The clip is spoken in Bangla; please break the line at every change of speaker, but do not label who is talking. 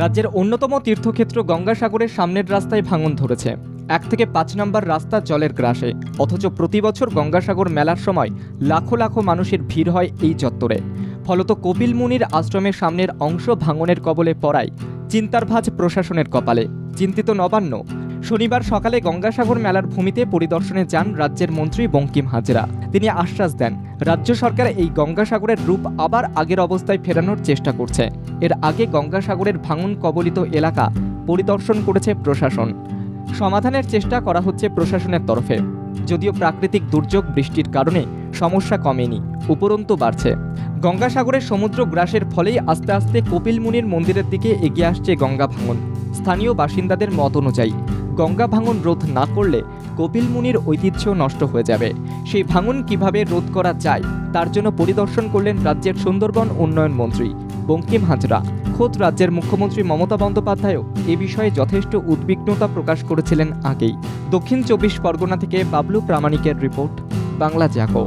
রাজ্যের অন্যতম তীর্থক্ষেত্র গঙ্গাসাগরের সামনের রাস্তায় ভাঙন ধরেছে। 1 থেকে 5 নম্বর রাস্তা জলের গ্রাসে, অথচ প্রতি বছর গঙ্গাসাগর মেলার সময় লাখো লাখো মানুষের ভিড় হয় এই চত্বরে। ফলত কপিল মুনির আশ্রমের সামনের অংশ ভাঙনের কবলে পড়ায় চিন্তার ভাঁজ প্রশাসনের কপালে। চিন্তিত নবান্ন। শনিবার সকালে গঙ্গাসাগর মেলার ভূমিতে পরিদর্শনে যান রাজ্যের মন্ত্রী বঙ্কিম হাজরা। তিনি আশ্বাস দেন, রাজ্য সরকার এই গঙ্গাসাগরের রূপ আবার আগের অবস্থায় ফেরানোর চেষ্টা করছে। এর আগে গঙ্গাসাগরের ভাঙন কবলিত এলাকা পরিদর্শন করেছে প্রশাসন। সমাধানের চেষ্টা করা হচ্ছে প্রশাসনের তরফে। যদিও প্রাকৃতিক দুর্যোগ বৃষ্টির কারণে সমস্যা কমেনি, উপরন্তু বাড়ছে। গঙ্গাসাগরের সমুদ্র গ্রাসের ফলেই আস্তে আস্তে কপিল মুনির মন্দিরের দিকে এগিয়ে আসছে গঙ্গা ভাঙন। স্থানীয় বাসিন্দাদের মত অনুযায়ী গঙ্গা ভাঙন রোধ না করলে কপিল মুনির ঐতিহ্য নষ্ট হয়ে যাবে। সেই ভাঙন কিভাবে রোধ করা যায় তার জন্য পরিদর্শন করলেন রাজ্যের সুন্দরবন উন্নয়ন মন্ত্রী বঙ্কিম হাজরা। খোদ রাজ্যের মুখ্যমন্ত্রী মমতা বন্দ্যোপাধ্যায়ও এ বিষয়ে যথেষ্ট উদ্বিগ্নতা প্রকাশ করেছিলেন আগেই। দক্ষিণ 24 পরগনা থেকে বাবলু প্রামাণিকের রিপোর্ট, বাংলা জাগো।